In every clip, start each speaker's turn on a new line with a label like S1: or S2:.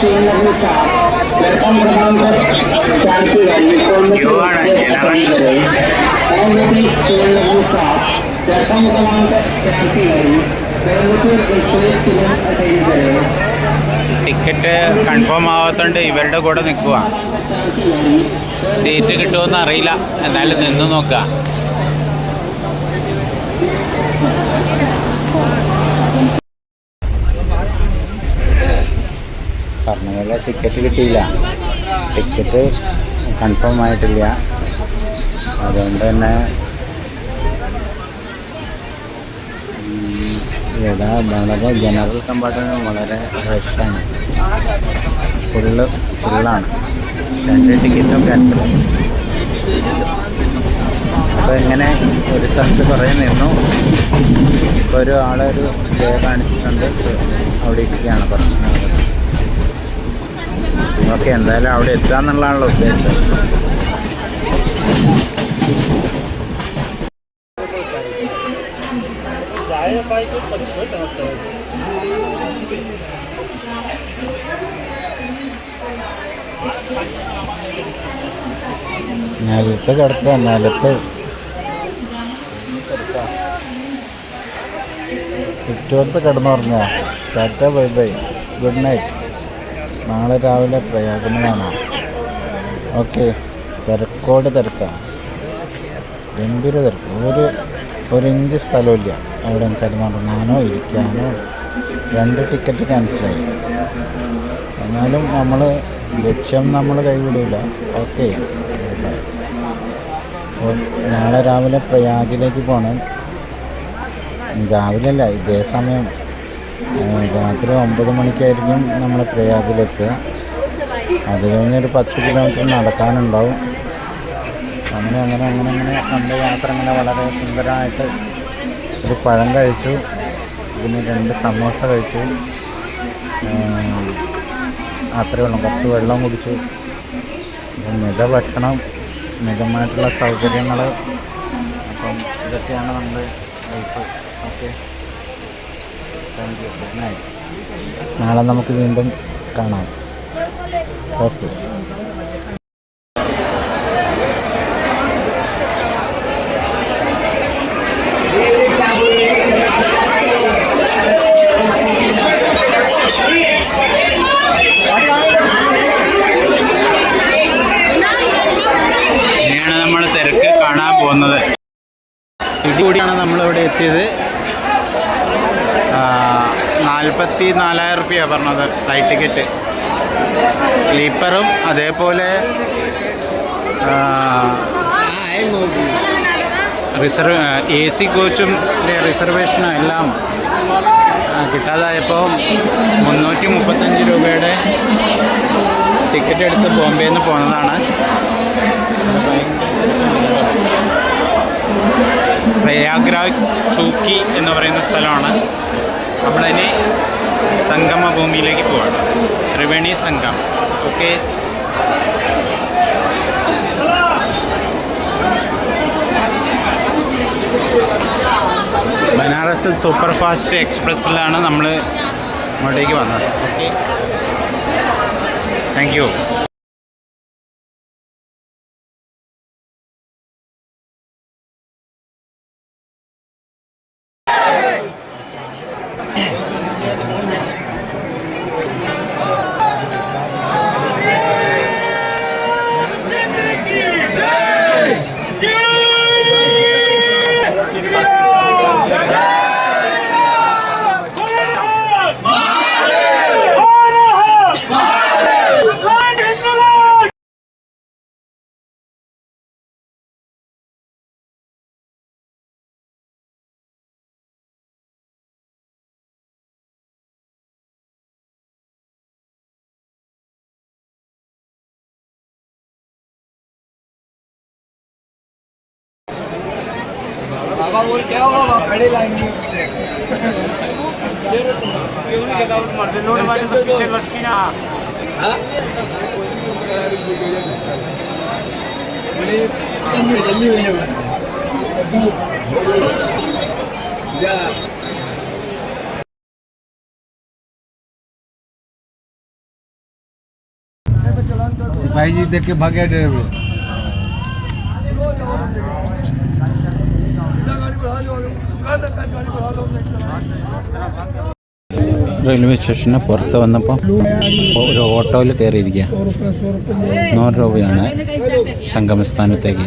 S1: क्यों आना general ticket confirm ആവാത്തതുകൊണ്ട് ഇവരുടെ കൂടെ നിൽക്കുക. സീറ്റ് കിട്ടുമെന്ന് അറിയില്ല, എന്നാലും നിന്ന് നോക്കുക. പറഞ്ഞ പോലെ ടിക്കറ്റ് കിട്ടിയില്ല, ടിക്കറ്റ് കൺഫേം ആയിട്ടില്ല. അതുകൊണ്ട് തന്നെ വളരെ ജനറൽ കമ്പാർട്ട്മെൻറ്റ് വളരെ റഷാണ്, ഫുള്ളാണ്. 2 ടിക്കറ്റും ക്യാൻസലായി. അപ്പോൾ ഇങ്ങനെ ഒരു സ്ഥലത്ത് കുറേ നിന്നു. ഇപ്പോൾ ഒരു ആളൊരു ഡേ കാണിച്ചിട്ടുണ്ട്, അവിടെ ഇരിക്കുകയാണ് കുറച്ച് നേരം. ഓക്കെ, എന്തായാലും അവിടെ എത്തുക എന്നുള്ളതാണല്ലോ ഉദ്ദേശം. നിലത്ത് കിടക്കുക, നിലത്ത് ചുറ്റുവട്ടത്ത് കിടന്നുറങ്ങുക. Tata, bye bye, good night. നാളെ രാവിലെ പ്രയാഗമാണ്. ഓക്കെ, തിരക്കോട് തിരക്കാം, ഗംഭീര തിരക്ക്. ഒരു ഇഞ്ച് സ്ഥലമില്ല അവിടെ കിടന്നുറങ്ങാനോ ഇരിക്കാനോ. 2 ടിക്കറ്റ് ക്യാൻസലായി. എന്നാലും ലക്ഷ്യം നമ്മൾ കൈവിടില്ല. ഓക്കെ, നാളെ രാവിലെ പ്രയാഗിലേക്ക് പോകണം. രാവിലെ അല്ല, ഇതേ സമയം രാത്രി 9 മണിക്കായിരിക്കും നമ്മൾ പ്രയാഗിലെത്തുക. അത് കഴിഞ്ഞൊരു 10 കിലോമീറ്റർ നടക്കാനുണ്ടാവും. അങ്ങനെ നമ്മുടെ യാത്ര അങ്ങനെ വളരെ സുന്ദരമായിട്ട് ഒരു പഴം കഴിച്ചു, പിന്നെ 2 സമോസ കഴിച്ചു. അത്രയേ ഉള്ളൂ. കുറച്ച് വെള്ളം കുടിച്ചു. ഭക്ഷണം, മിതമായിട്ടുള്ള സൗകര്യങ്ങൾ. അപ്പം ഇതൊക്കെയാണ് നമ്മുടെ life. Okay, thank you, good night. നാളെ നമുക്ക് വീണ്ടും കാണാം. ഓക്കെ. ഇനിയാണ് നമ്മൾ തിരക്ക് കാണാൻ പോകുന്നത്. ഇടികൂടിയാണ് നമ്മളിവിടെ എത്തിയത്. 44,000 റുപ്യ പറഞ്ഞത് ഫ്ലൈറ്റ് ടിക്കറ്റ്. സ്ലീപ്പറും അതേപോലെ AC കോച്ചും റിസർവേഷനും എല്ലാം കിട്ടാതായപ്പോൾ 335 രൂപയുടെ ടിക്കറ്റ് എടുത്ത് ബോംബെയിൽ നിന്ന് പോകുന്നതാണ്. പ്രയാഗ്രാജ് ചൂക്കി എന്ന് പറയുന്ന സ്ഥലമാണ്. നമ്മളിനി സംഗമ ഭൂമിയിലേക്ക് പോവാണ്, ത്രിവേണി സംഗം. ഓക്കെ, ബനാറസ് സൂപ്പർ ഫാസ്റ്റ് എക്സ്പ്രസ്സിലാണ് നമ്മൾ ഇങ്ങോട്ടേക്ക് വന്നത്. Okay, thank you.
S2: बाबा बोल क्या होगा खड़े लाइन में पीछे लटकी ना। जल्दी भाई जी देख के भागे ड्राइवर
S1: റെയിൽവേ സ്റ്റേഷന് പുറത്ത് വന്നപ്പോൾ ഒരു ഓട്ടോയിൽ കയറിയിരിക്കുക. 100 രൂപയാണ് സംഗമസ്ഥാനത്തേക്ക്.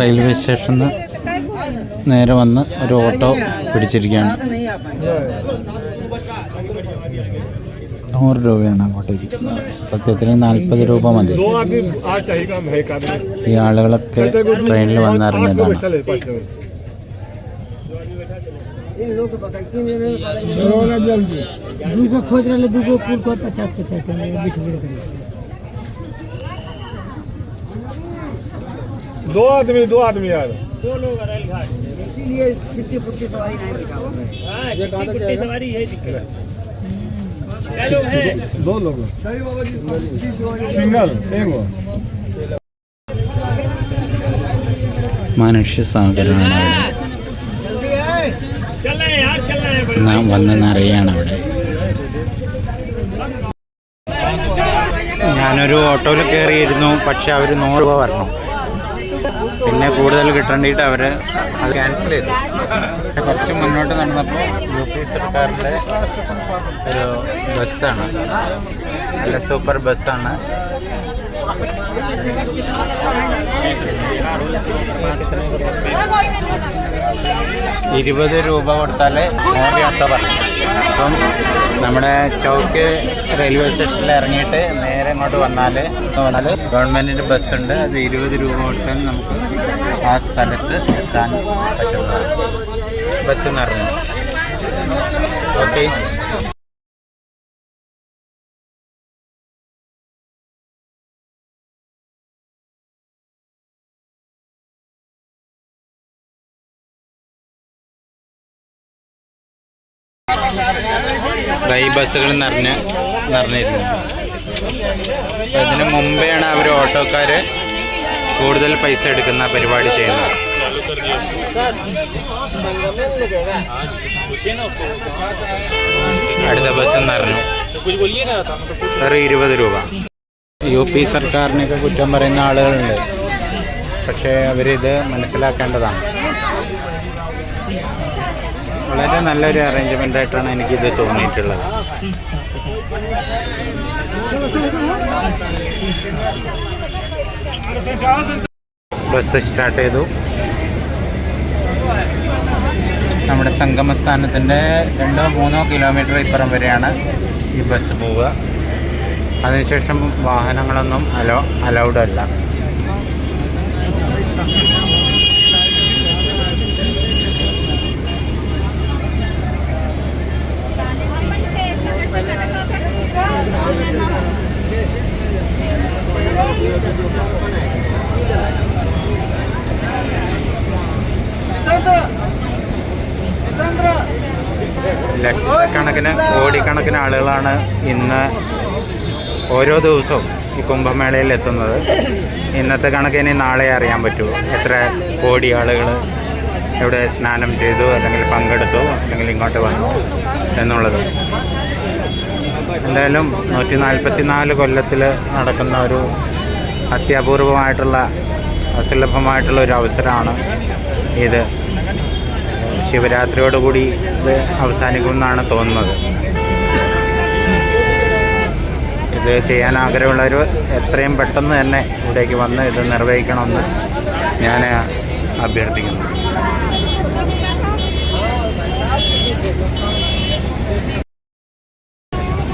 S1: റെയിൽവേ സ്റ്റേഷന് നേരെ വന്ന് ഒരു ഓട്ടോ പിടിച്ചിരിക്കുകയാണ്. 100 രൂപയാണ് അങ്ങോട്ടേക്ക്. സത്യത്തിൽ 40 രൂപ മതി. ഈ ആളുകളൊക്കെ ട്രെയിനിൽ വന്നിറങ്ങിയതാണ്.
S3: दो आदमी यार
S4: इसीलिए 50-50 सवारी नहीं रखा सवारी है दिक्कत
S3: दो लोग सिंगल एक
S1: മനുഷ്യ സാഗരമാണ് വന്ന് നിറയാണ് അവിടെ. ഞാനൊരു ഓട്ടോയിൽ കയറിയിരുന്നു. പക്ഷെ അവർ 100 രൂപ പറഞ്ഞു. പിന്നെ കൂടുതൽ കിട്ടേണ്ടിയിട്ട് അവർ അത് ക്യാൻസൽ ചെയ്തു. കുറച്ച് മുന്നോട്ട് നടന്നപ്പോൾ UP സർക്കാരിൻ്റെ ഒരു ബസ്സാണ്. നല്ല സൂപ്പർ ബസ്സാണ്. ₹20 കൊടുത്താൽ 100 യാത്ര പറഞ്ഞു. അപ്പം നമ്മുടെ ചൗക്ക് റെയിൽവേ സ്റ്റേഷനിൽ ഇറങ്ങിയിട്ട് നേരെ ഇങ്ങോട്ട് വന്നാൽ ഗവൺമെൻറ്റിൻ്റെ ബസ്സുണ്ട്. അത് ₹20 കൊടുത്താൽ നമുക്ക് ആ സ്ഥലത്ത് എത്താൻ പറ്റുന്നതാണ്. ബസ് നിറഞ്ഞു. ഓക്കെ. ഈ ബസ്സുകൾ നിറഞ്ഞിരുന്നു. അതിന് മുമ്പെയാണ് അവർ ഓട്ടോക്കാർ കൂടുതൽ പൈസ എടുക്കുന്ന പരിപാടി ചെയ്യുന്നത്. അടുത്ത ബസ് നിറഞ്ഞു. വേറെ 20 രൂപ. UP സർക്കാരിനൊക്കെ കുറ്റം പറയുന്ന ആളുകളുണ്ട്. പക്ഷേ അവരിത് മനസ്സിലാക്കേണ്ടതാണ്. വളരെ നല്ലൊരു അറേഞ്ച്മെൻ്റ് ആയിട്ടാണ് എനിക്കിത് തോന്നിയിട്ടുള്ളത്. ബസ് സ്റ്റാർട്ട് ചെയ്തു. നമ്മുടെ സംഗമസ്ഥാനത്തിൻ്റെ 2-3 കിലോമീറ്റർ ഇപ്പുറം വരെയാണ് ഈ ബസ് പോവുക. അതിനുശേഷം വാഹനങ്ങളൊന്നും അലൗഡ് അല്ല. ലക്ഷക്കണക്കിന് കോടിക്കണക്കിന് ആളുകളാണ് ഇന്ന് ഓരോ ദിവസവും ഈ കുംഭമേളയിൽ എത്തുന്നത്. ഇന്നത്തെ കണക്കിന് നാളെ അറിയാൻ പറ്റുമോ എത്ര കോടി ആളുകൾ ഇവിടെ സ്നാനം ചെയ്തു, അല്ലെങ്കിൽ പങ്കെടുത്തു, അല്ലെങ്കിൽ ഇങ്ങോട്ട് വന്നു എന്നുള്ളത്. എന്തായാലും 144 കൊല്ലത്തിൽ നടക്കുന്ന ഒരു അത്യപൂർവമായിട്ടുള്ള അസുലഭമായിട്ടുള്ള ഒരു അവസരമാണ് ഇത്. ശിവരാത്രിയോടുകൂടി ഇത് അവസാനിക്കുമെന്നാണ് തോന്നുന്നത്. ഇത് ചെയ്യാൻ ആഗ്രഹമുള്ളവർ എത്രയും പെട്ടെന്ന് തന്നെ ഇവിടേക്ക് വന്ന് ഇത് നിർവഹിക്കണമെന്ന് ഞാൻ അഭ്യർത്ഥിക്കുന്നു.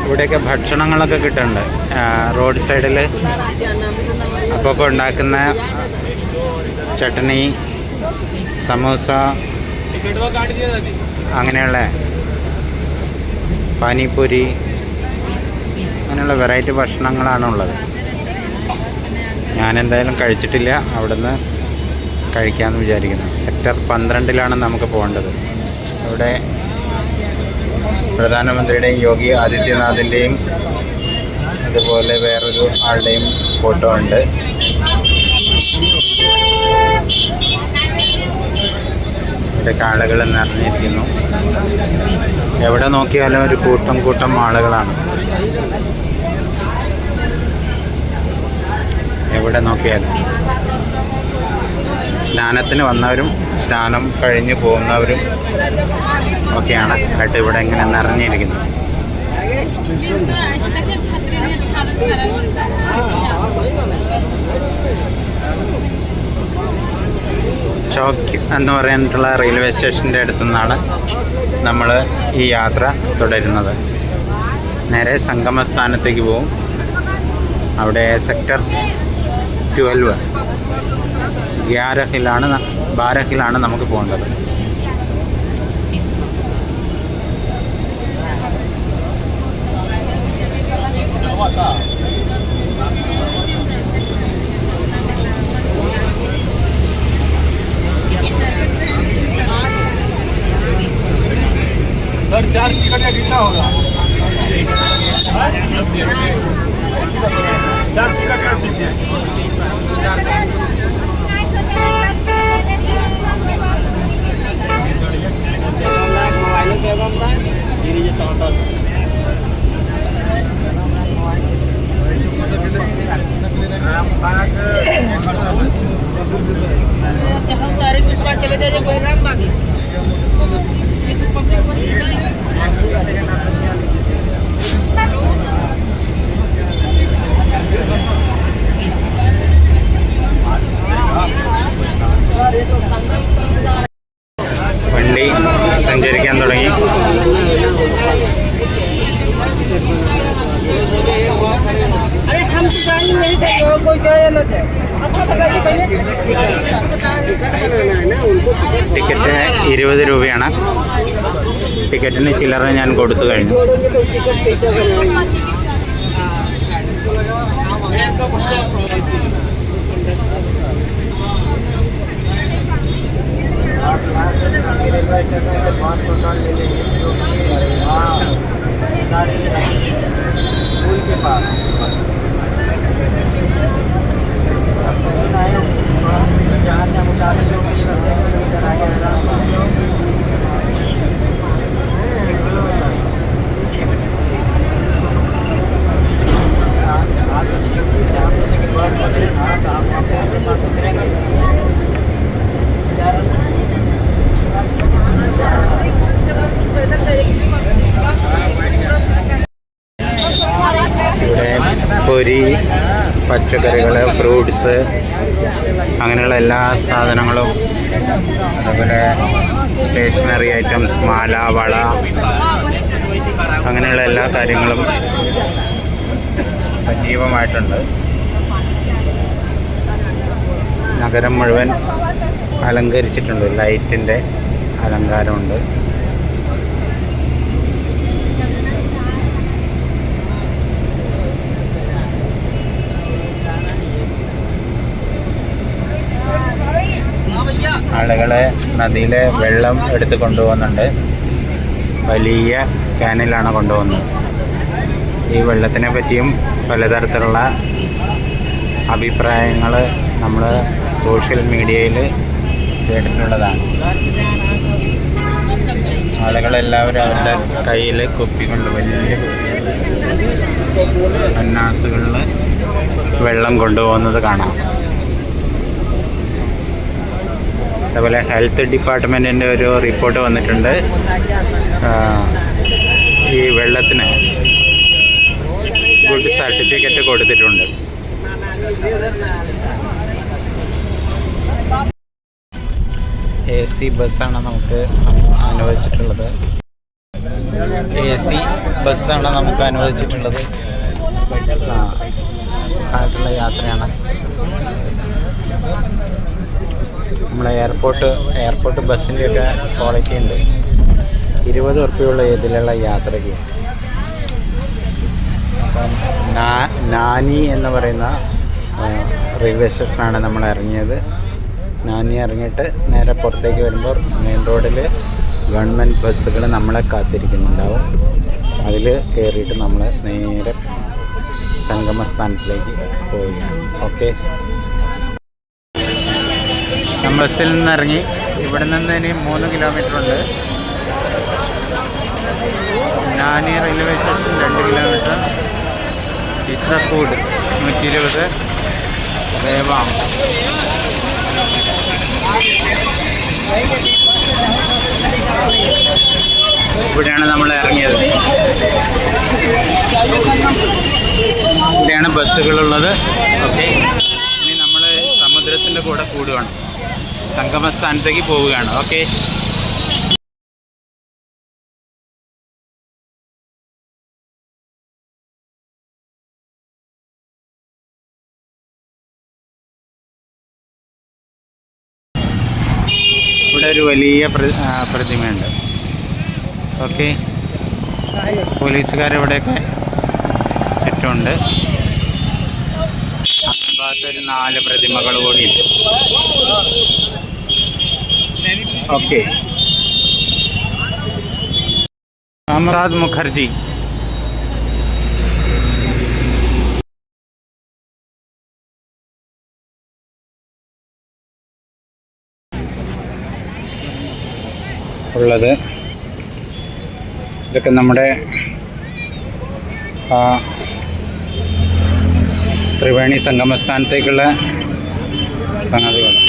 S1: ഇവിടെയൊക്കെ ഭക്ഷണങ്ങളൊക്കെ കിട്ടുന്നുണ്ട്. റോഡ് സൈഡിൽ അപ്പോൾ ഉണ്ടാക്കുന്ന ചട്നി, സമൂസ, അങ്ങനെയുള്ള പാനിപ്പൂരി, അങ്ങനെയുള്ള വെറൈറ്റി ഭക്ഷണങ്ങളാണുള്ളത്. ഞാനെന്തായാലും കഴിച്ചിട്ടില്ല. അവിടുന്ന് കഴിക്കാമെന്ന് വിചാരിക്കുന്നു. സെക്ടർ 12ലാണ് നമുക്ക് പോകേണ്ടത്. ഇവിടെ പ്രധാനമന്ത്രിയുടെയും യോഗി ആദിത്യനാഥിൻ്റെയും അതുപോലെ വേറൊരു ആളുടെയും ഫോട്ടോ ഉണ്ട്. ഇവിടെയൊക്കെ ആളുകൾ നിറഞ്ഞിരിക്കുന്നു. എവിടെ നോക്കിയാലും ഒരു കൂട്ടം ആളുകളാണ്. എവിടെ നോക്കിയാലും സ്നാനത്തിന് വന്നവരും സ്നാനം കഴിഞ്ഞ് പോകുന്നവരും ഒക്കെയാണ് ആയിട്ട് ഇവിടെ ഇങ്ങനെ നിറഞ്ഞിരിക്കുന്നത്. ചോക്ക് എന്ന് പറഞ്ഞിട്ടുള്ള റെയിൽവേ സ്റ്റേഷൻ്റെ അടുത്തു നിന്നാണ് നമ്മൾ ഈ യാത്ര തുടരുന്നത്. നേരെ സംഗമസ്ഥാനത്തേക്ക് പോകും. അവിടെ സെക്ടർ 12 ബാരഹിലാണ് നമുക്ക് പോകേണ്ടത്.
S3: सर 4 टिकट का कितना होगा? 4 टिकट कर दीजिए।
S4: जहाँ तारीख उस पार चले जाए कोई राम बागी ये सब पब्लिक वहीं
S1: വണ്ടി സഞ്ചരിക്കാൻ തുടങ്ങി.
S4: अरे हम तो जाएंगे नहीं थे और कोई जाए ना जाए आपका बताइए पहले
S1: ടിക്കറ്റ് 20 രൂപയാണ്. ടിക്കറ്റിന് ചില്ലറ ഞാൻ കൊടുത്തു കഴിഞ്ഞു. പൊരി, പച്ചക്കറികൾ, ഫ്രൂട്ട്സ്, അങ്ങനെയുള്ള എല്ലാ സാധനങ്ങളും, അതുപോലെ സ്റ്റേഷനറി ഐറ്റംസ്, മാല, വള, അങ്ങനെയുള്ള എല്ലാ കാര്യങ്ങളും സജീവമായിട്ടുണ്ട്. നഗരം മുഴുവൻ അലങ്കരിച്ചിട്ടുണ്ട്. ലൈറ്റിൻ്റെ അലങ്കാരമുണ്ട്. ആളുകളെ നദിയിലെ വെള്ളം എടുത്ത് കൊണ്ടുപോകുന്നുണ്ട്. വലിയ ക്യാനിലാണ് കൊണ്ടുപോകുന്നത്. ഈ വെള്ളത്തിനെ പറ്റിയും പലതരത്തിലുള്ള അഭിപ്രായങ്ങൾ നമ്മൾ സോഷ്യൽ മീഡിയയിൽ കേട്ടിട്ടുള്ളതാണ്. ആളുകളെല്ലാവരും അവരുടെ കയ്യിൽ കുപ്പികൊണ്ട്, വലിയ കന്നാസുകളിൽ വെള്ളം കൊണ്ടുപോകുന്നത് കാണാം. അതുപോലെ ഹെൽത്ത് ഡിപ്പാർട്ട്മെൻറ്റിൻ്റെ ഒരു റിപ്പോർട്ട് വന്നിട്ടുണ്ട്. ഈ വെള്ളത്തിന് ഗുഡ് സർട്ടിഫിക്കറ്റ് കൊടുത്തിട്ടുണ്ട്. AC ബസ്സാണ് നമുക്ക് അനുവദിച്ചിട്ടുള്ളത്. AC ബസ്സാണ് നമുക്ക് അനുവദിച്ചിട്ടുള്ളത്. ആയിട്ടുള്ള യാത്രയാണ്. നമ്മളെ എയർപോർട്ട് ബസ്സിൻ്റെയൊക്കെ ക്വാളിറ്റി ഉണ്ട്. 20 ഉറുപ്പികയുള്ള ഇതിലുള്ള യാത്രയ്ക്ക്. അപ്പം നാനി എന്ന് പറയുന്ന റെയിൽവേ സ്റ്റേഷനാണ് നമ്മൾ ഇറങ്ങിയത്. നാനി ഇറങ്ങിയിട്ട് നേരെ പുറത്തേക്ക് വരുമ്പോൾ മെയിൻ റോഡിൽ ഗവൺമെൻറ് ബസ്സുകൾ നമ്മളെ കാത്തിരിക്കുന്നുണ്ടാവും. അതിൽ കയറിയിട്ട് നമ്മൾ നേരെ സംഗമസ്ഥാനത്തിലേക്ക് പോവുകയാണ്. ഓക്കെ, ബസ്സിൽ നിന്നിറങ്ങി. ഇവിടെ നിന്ന് ഇനി 3 കിലോമീറ്റർ ഉണ്ട്. Nani railway station 2 kilometre. Chitrakoot 120. ദേവാം ഇവിടെയാണ് നമ്മൾ ഇറങ്ങിയത്. ഇവിടെയാണ് ബസ്സുകളുള്ളത്. ഓക്കെ, ഇനി നമ്മൾ സമുദ്രത്തിൻ്റെ കൂടെ കൂടുകയാണ്, സംഗമസ്ഥാനത്തേക്ക് പോവുകയാണ്. ഓക്കെ, ഇവിടെ ഒരു വലിയ പ്രതിമയുണ്ട്. ഓക്കെ, പോലീസുകാരിവിടെയൊക്കെ ചുറ്റുമുണ്ട്. ഭാഗത്തൊരു 4 പ്രതിമകൾ കൂടിയുണ്ട്. ഓക്കെ, അമറാദ് മുഖർജി. ഉള്ളത് ഇതൊക്കെ നമ്മുടെ ത്രിവേണി സംഗമസ്ഥാനത്തേക്കുള്ള സംഗതികളാണ്.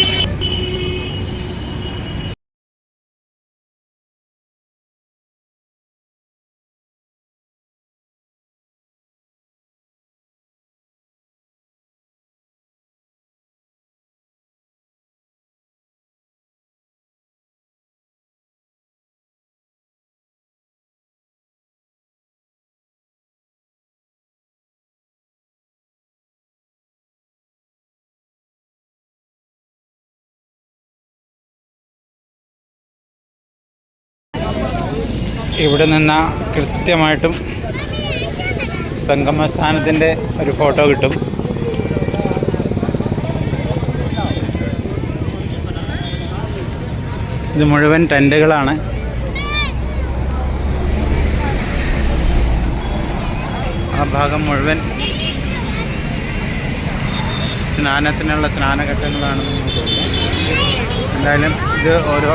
S1: ഇവിടെ നിന്ന് കൃത്യമായിട്ടും സംഗമസ്ഥാനത്തിൻ്റെ ഒരു ഫോട്ടോ കിട്ടും. ഇത് മുഴുവൻ ടെൻറ്റുകളാണ്. ആ ഭാഗം മുഴുവൻ സ്നാനത്തിനുള്ള സ്നാനഘട്ടങ്ങളാണെന്ന് നമുക്ക് തോന്നുന്നു. എന്തായാലും ഇത് ഓരോ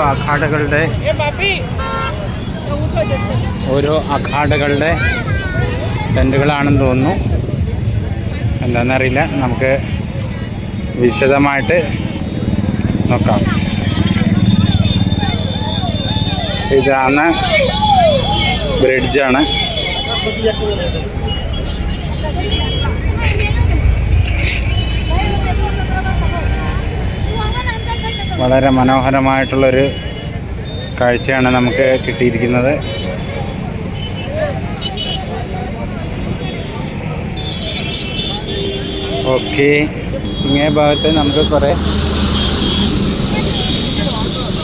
S1: അഖാഡകളുടെ ടെൻറ്റുകളാണെന്ന് തോന്നുന്നു. എന്താണെന്നറിയില്ല, നമുക്ക് വിശദമായിട്ട് നോക്കാം. ഇതാണ് ബ്രിഡ്ജാണ്. വളരെ മനോഹരമായിട്ടുള്ളൊരു കാഴ്ചയാണ് നമുക്ക് കിട്ടിയിരിക്കുന്നത്. ഓക്കെ, ഇങ്ങേ ഭാഗത്ത് നമുക്ക് കുറേ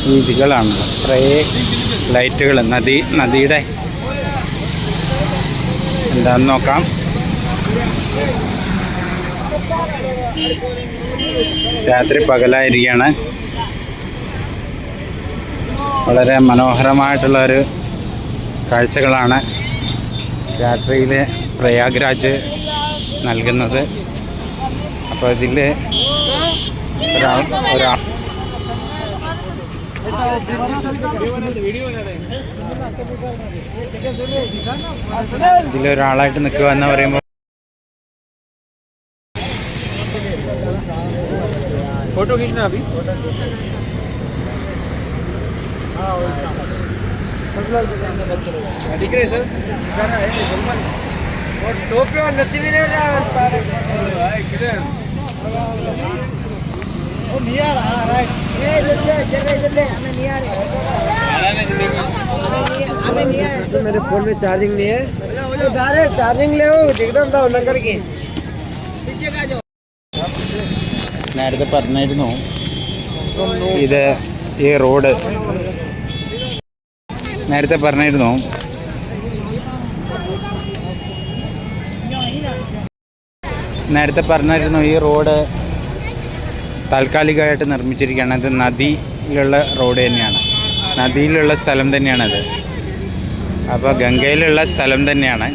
S1: വീഥികളാണ്, കുറേ ലൈറ്റുകൾ. നദിയുടെ എന്താണെന്ന് നോക്കാം. രാത്രി പകലായിരിക്കുകയാണ്. വളരെ മനോഹരമായിട്ടുള്ളൊരു കാഴ്ചകളാണ് രാത്രിയിൽ പ്രയാഗ്രാജ് നൽകുന്നത്. അപ്പോൾ ഇതിൽ ഇതിലൊരാളായിട്ട് നിൽക്കുക എന്ന് പറയുമ്പോൾ
S2: फोटो खींचना अभी सब लोग दिख रहे सर और टोपी और नदी भी नहीं रहा किधर ओ नियर आ राइट ये इधर हमें नियर है हमें नियर तो मेरे फोन में चार्जिंग नहीं है डायरेक्ट चार्जिंग ले एकदम था नगर की पीछे का जो
S1: നേരത്തെ പറഞ്ഞിരുന്നു ഇത് ഈ റോഡ് നേരത്തെ പറഞ്ഞിരുന്നു ഈ റോഡ് താൽക്കാലികമായിട്ട് നിർമ്മിച്ചിരിക്കുകയാണ്. ഇത് നദിയിലുള്ള റോഡ് തന്നെയാണ്, നദിയിലുള്ള സ്ഥലം തന്നെയാണത്. അപ്പോൾ ഗംഗയിലുള്ള സ്ഥലം തന്നെയാണ്.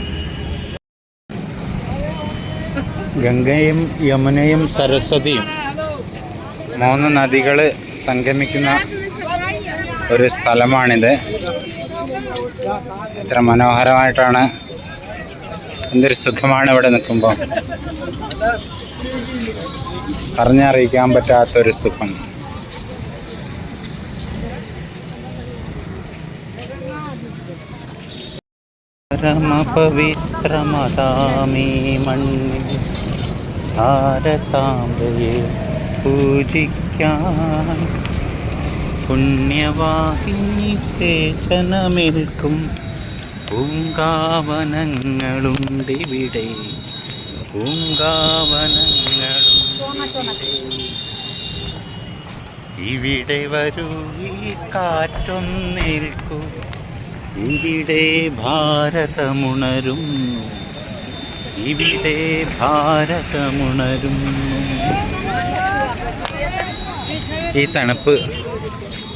S1: ഗംഗയും യമുനയും സരസ്വതിയും 3 നദികൾ സംഗമിക്കുന്ന ഒരു സ്ഥലമാണിത്. എത്ര മനോഹരമായിട്ടാണ്, എന്തൊരു സുഖമാണ് ഇവിടെ നിൽക്കുമ്പോൾ, പറഞ്ഞറിയിക്കാൻ പറ്റാത്തൊരു സുഖം. പരമപവിത്രമതാമീ മണ്ണിൽ ഭാരതാംബയെ പൂജിക്കാൻ പുണ്യവാഹിനി സേചനമേൽക്കും പൂങ്കാവനങ്ങളുണ്ടിവിടെ, പൂങ്കാവനങ്ങളുണ്ടിവിടെ. ഇവിടെ വരൂ ഈ കാറ്റൊന്നേൽക്കൂ, ഇവിടെ ഭാരതമുണരുന്നു, ഇവിടെ ഭാരതമുണരുന്നു. ഈ തണുപ്പ്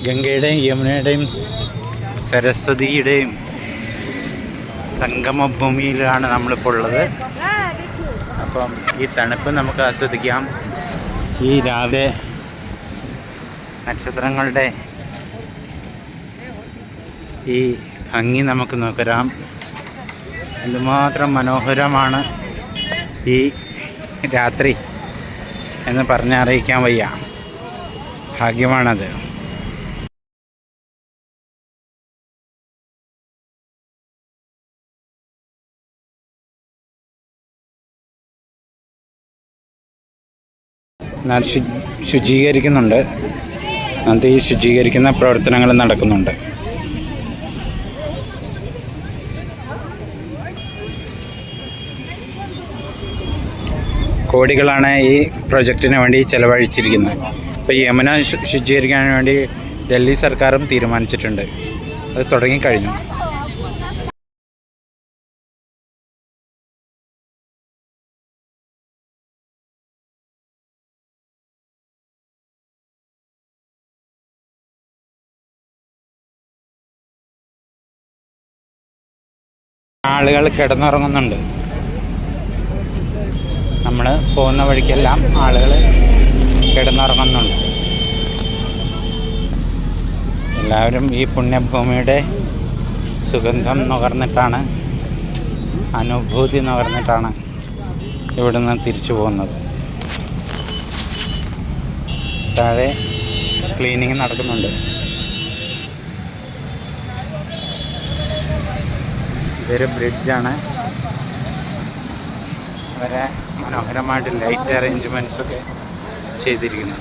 S1: ഗംഗയുടെയും യമുനയുടെയും സരസ്വതിയുടെയും സംഗമഭൂമിയിലാണ് നമ്മളിപ്പോൾ ഉള്ളത്. അപ്പം ഈ തണുപ്പ് നമുക്ക് ആസ്വദിക്കാം. ഈ രാവിലെ നക്ഷത്രങ്ങളുടെ ഈ ഭംഗി നമുക്ക് നോക്കാം. എന്തുമാത്രം മനോഹരമാണ് ഈ രാത്രി എന്ന് പറഞ്ഞറിയിക്കാൻ വയ്യ. ഭാഗ്യമാണത്. ശുചീകരിക്കുന്നുണ്ട്, നദി ശുചീകരിക്കുന്ന പ്രവർത്തനങ്ങൾ നടക്കുന്നുണ്ട്. കോടികളാണ് ഈ പ്രൊജക്റ്റിന് വേണ്ടി ചെലവഴിച്ചിരിക്കുന്നത്. ഇപ്പോൾ ഈ യമുന ശുചീകരിക്കാൻ വേണ്ടി ഡൽഹി സർക്കാരും തീരുമാനിച്ചിട്ടുണ്ട്. അത് തുടങ്ങിക്കഴിഞ്ഞു. ആളുകൾ കിടന്നുറങ്ങുന്നുണ്ട്. നമ്മൾ പോകുന്ന വഴിക്കെല്ലാം ആളുകൾ കിടന്നുറങ്ങുന്നുണ്ട്. എല്ലാവരും ഈ പുണ്യഭൂമിയുടെ സുഗന്ധം നുകർന്നിട്ടാണ്, അനുഭൂതി നുകർന്നിട്ടാണ് ഇവിടുന്ന് തിരിച്ചു പോകുന്നത്. താഴെ ക്ലീനിങ് നടക്കുന്നുണ്ട്. ഇതൊരു ബ്രിഡ്ജാണ്. വളരെ മനോഹരമായിട്ട് ലൈറ്റ് അറേഞ്ച്മെൻറ്റ്സൊക്കെ ചെയ്തിരിക്കുന്നു.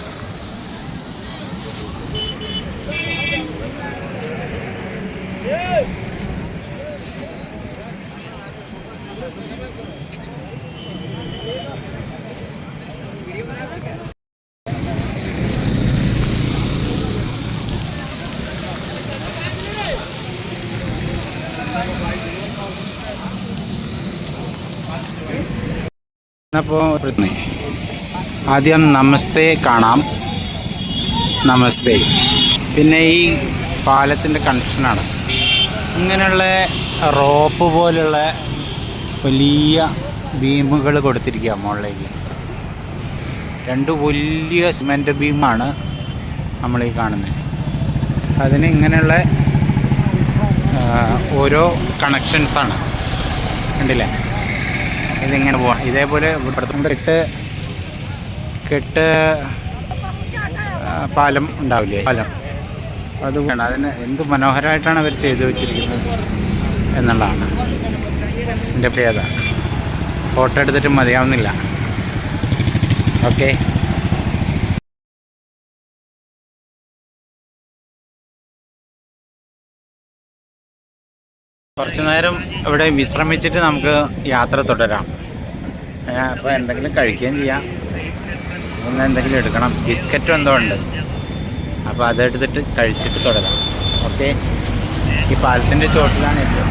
S1: അപ്പോൾ ആദ്യം നമസ്തേ കാണാം. നമസ്തേ. പിന്നെ ഈ പാലത്തിൻ്റെ കണക്ഷനാണ്. ഇങ്ങനെയുള്ള റോപ്പ് പോലുള്ള വലിയ ബീമുകൾ കൊടുത്തിരിക്കുക മുകളിലേക്ക്. 2 വലിയ സിമൻറ്റ് ബീമാണ് നമ്മളീ കാണുന്നത്. അതിന് ഇങ്ങനെയുള്ള ഓരോ കണക്ഷൻസാണ്. കണ്ടില്ലേ? ഇതിങ്ങനെ പോവാം. ഇതേപോലെ കെട്ട് പാലം ഉണ്ടാവില്ലേ, പാലം അത് വേണം. അതിന് എന്ത് മനോഹരമായിട്ടാണ് അവർ ചെയ്തു വെച്ചിരിക്കുന്നത് എന്നുള്ളതാണ് എൻ്റെ പ്രത്യേകത. ഫോട്ടോ എടുത്തിട്ട് മതിയാവുന്നില്ല. ഓക്കെ. കുറച്ച് നേരം ഇവിടെ വിശ്രമിച്ചിട്ട് നമുക്ക് യാത്ര തുടരാം. അപ്പോൾ എന്തെങ്കിലും കഴിക്കുകയും ചെയ്യാം. ഒന്ന് എന്തെങ്കിലും എടുക്കണം. ബിസ്ക്കറ്റും എന്തോ ഉണ്ട്. അപ്പോൾ അതെടുത്തിട്ട് കഴിച്ചിട്ട് തുടരാം. ഓക്കെ. ഈ പാലത്തിൻ്റെ ചോട്ടിലാണ് ഏറ്റവും.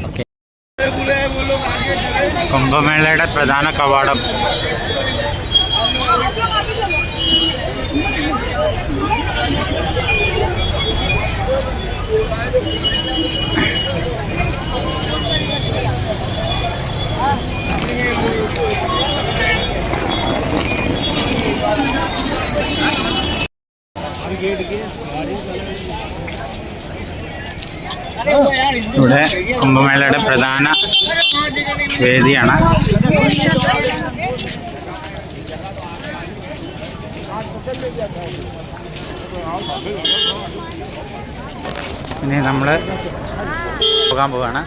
S1: ഓക്കെ. കുംഭമേളയുടെ പ്രധാന കവാടം. ഇവിടെ കുംഭമേളയുടെ പ്രധാന വേദിയാണ്. ഇനി നമ്മൾ പോകാൻ പോവാണ്.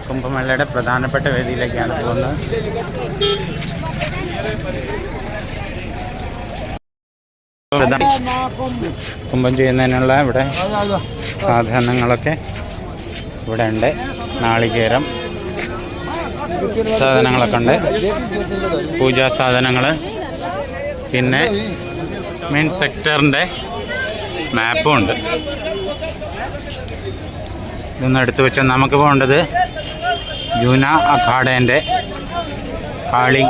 S1: കുംഭമേളയുടെ പ്രധാനപ്പെട്ട വേദിയിലേക്കാണ് പോകുന്നത്. കുംഭം ചെയ്യുന്നതിനുള്ള ഇവിടെ സാധനങ്ങളൊക്കെ ഇവിടെ ഉണ്ട്. നാളികേരം സാധനങ്ങളൊക്കെ ഉണ്ട്, പൂജാ സാധനങ്ങൾ, പിന്നെ മെയിൻ സെക്ടറിൻ്റെ മാപ്പും ഉണ്ട്. ഇതൊന്ന് എടുത്തു വെച്ചാൽ നമുക്ക് പോകേണ്ടത് ജൂന അഖാഡേൻ്റെ കാളി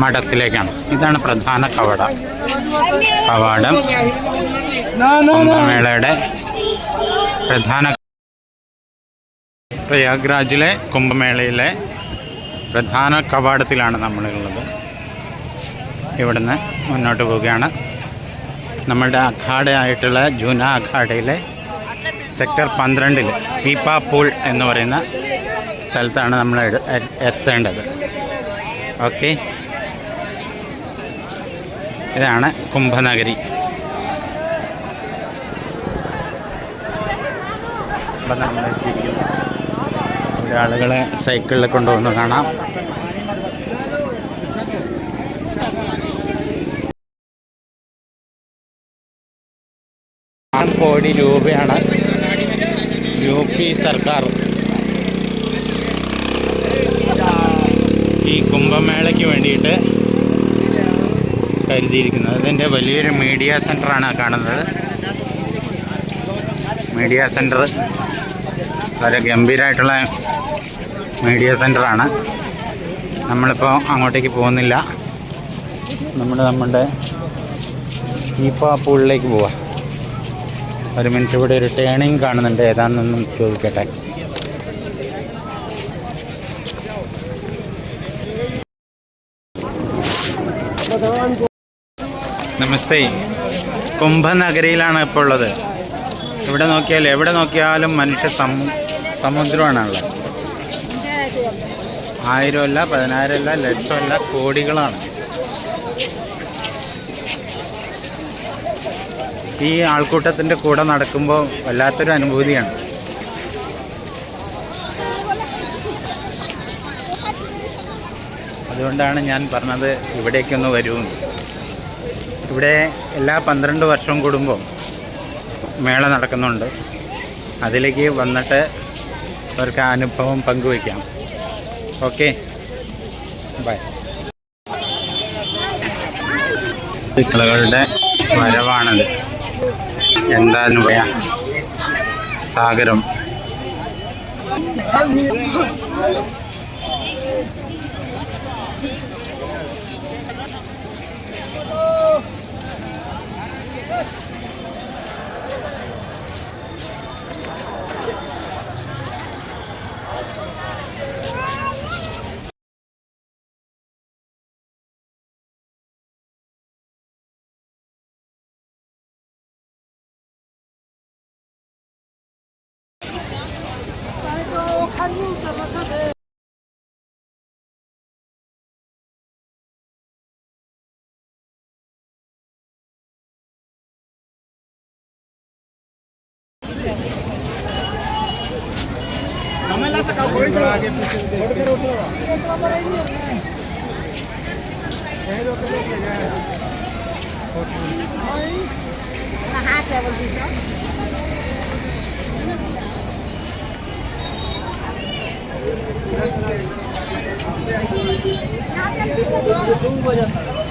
S1: മഠത്തിലേക്കാണ്. ഇതാണ് പ്രധാന കവാടം. കുംഭമേളയുടെ പ്രധാന പ്രയാഗ്രാജിലെ കുംഭമേളയിലെ പ്രധാന കവാടത്തിലാണ് നമ്മളുള്ളത്. ഇവിടുന്ന് മുന്നോട്ട് പോവുകയാണ്. നമ്മളുടെ അഖാഡയായിട്ടുള്ള ജൂന അഖാഡയിലെ സെക്ടർ 12 പീപ്പാ പൂൾ എന്ന് പറയുന്ന സ്ഥലത്താണ് നമ്മൾ എത്തേണ്ടത്. ഓക്കെ, ഇതാണ് കുംഭനഗരി. അപ്പം നമ്മൾ ഇവിടെ ആളുകളെ സൈക്കിളിൽ കൊണ്ടുവന്ന് കാണാം. കോടി രൂപയാണ് UP സർക്കാർ ഈ കുംഭമേളയ്ക്ക് വേണ്ടിയിട്ട് കരുതിയിരിക്കുന്നത്. ഇതിൻ്റെ വലിയൊരു മീഡിയ സെൻ്ററാണ് കാണുന്നത്. മീഡിയ സെൻ്റർ വളരെ ഗംഭീരമായിട്ടുള്ള മീഡിയ സെൻ്ററാണ്. നമ്മളിപ്പോൾ അങ്ങോട്ടേക്ക് പോകുന്നില്ല. നമ്മുടെ പീപ്പാ പൂളിലേക്ക് പോവാം. ഒരു മിനിറ്റ്, ഇവിടെ ഒരു ടേണിങ് കാണുന്നുണ്ട്. ഏതാണെന്നൊന്നും ചോദിക്കട്ടെ. നമസ്തേ. കുംഭനഗരിയിലാണ് ഇപ്പോൾ ഉള്ളത്. ഇവിടെ നോക്കിയാൽ എവിടെ നോക്കിയാലും മനുഷ്യ സമുദ്രമാണുള്ളത്. 1000 അല്ല, 10,000 അല്ല, ലക്ഷമല്ല, കോടികളാണ്. ഈ ആൾക്കൂട്ടത്തിൻ്റെ കൂടെ നടക്കുമ്പോൾ വല്ലാത്തൊരു അനുഭൂതിയാണ്. അതുകൊണ്ടാണ് ഞാൻ പറഞ്ഞത് ഇവിടേക്കൊന്ന് വരുമെന്ന്. ഇവിടെ എല്ലാ 12 വർഷം കൂടുമ്പോൾ മേള നടക്കുന്നുണ്ട്. അതിലേക്ക് വന്നിട്ട് അവർക്ക് അനുഭവം പങ്കുവയ്ക്കാം. Okay, bye. കളുടെ വരവാണത്. എന്താന്ന് പറയാ, സാഗരം.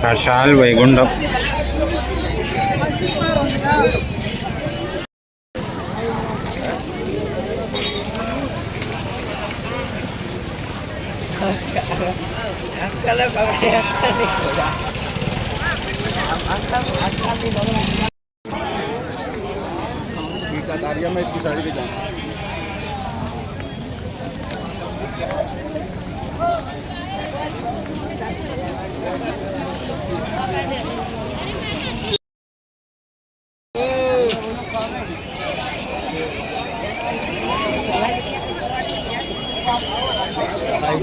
S1: സാക്ഷാൽ വൈകുണ്ഠം.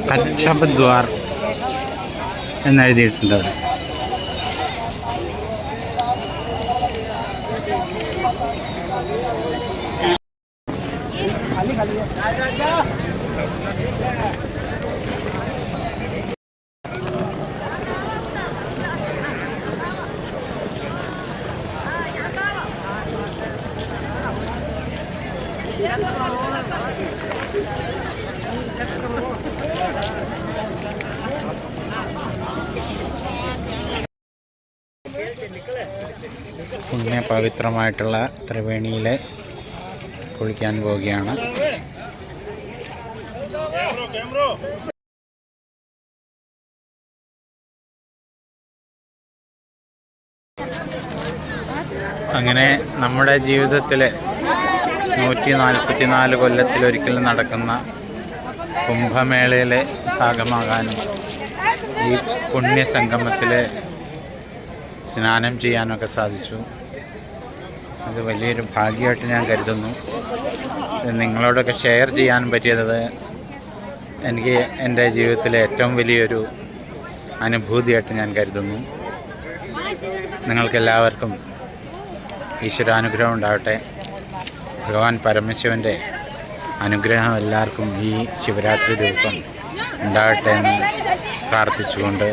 S1: കച്ചബ് ദ്വാർ എന്നെഴുതിയിട്ടുണ്ട് അവിടെ. പുണ്യപവിത്രമായിട്ടുള്ള ത്രിവേണിയിൽ കുളിക്കാൻ പോവുകയാണ്. അങ്ങനെ നമ്മുടെ ജീവിതത്തിൽ 144 കൊല്ലത്തിലൊരിക്കൽ നടക്കുന്ന കുംഭമേളയിലെ ഭാഗമാകാനും ഈ പുണ്യസംഗമത്തിൽ സ്നാനം ചെയ്യാനൊക്കെ സാധിച്ചു. അത് വലിയൊരു ഭാഗ്യമായിട്ട് ഞാൻ കരുതുന്നു. നിങ്ങളോടൊക്കെ ഷെയർ ചെയ്യാൻ പറ്റിയത് എനിക്ക് എൻ്റെ ജീവിതത്തിലെ ഏറ്റവും വലിയൊരു അനുഭൂതിയായിട്ട് ഞാൻ കരുതുന്നു. നിങ്ങൾക്കെല്ലാവർക്കും ഈശ്വരാനുഗ്രഹം ഉണ്ടാവട്ടെ. ഭഗവാൻ പരമശിവൻ്റെ അനുഗ്രഹം എല്ലാവർക്കും ഈ ശിവരാത്രി ദിവസം ഉണ്ടാകട്ടെ എന്ന് പ്രാർത്ഥിച്ചുകൊണ്ട്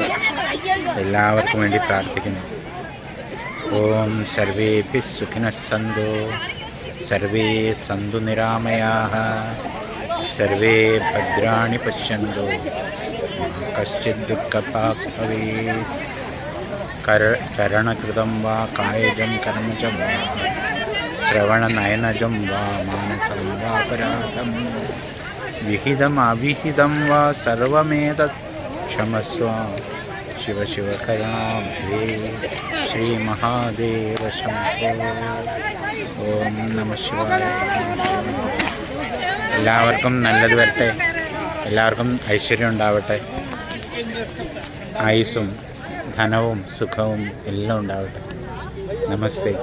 S1: എല്ലാവർക്കും വേണ്ടി പ്രാർത്ഥിക്കുന്നു. ഓം സർവേഭി സുഖിനഃ സന്തു സർവേ സന്തു നിരാമയാഃ സർവേ ഭദ്രാണി പശ്യന്തു കശ്ചിത് ദുഃഖഭാഗ് ഭവേത്. കരണകൃതം വാ കായജം കർമ്മജം വാ ശ്രവണനയനജം വാ മാനസം വാപരാധം വിഹിതം അവിഹിതം വാ സർവമേതത് ക്ഷമസ്വ. ശിവ ശിവ കരുണാബ്ധേ ശ്രീ മഹാദേവ ശംഭോ. ഓം നമഃ ശിവായ. എല്ലാവർക്കും നല്ലത് വരട്ടെ. എല്ലാവർക്കും ഐശ്വര്യം ഉണ്ടാവട്ടെ. ആയുസ്സും ധനവും സുഖവും എല്ലാം ഉണ്ടാവട്ടെ. നമസ്തേ.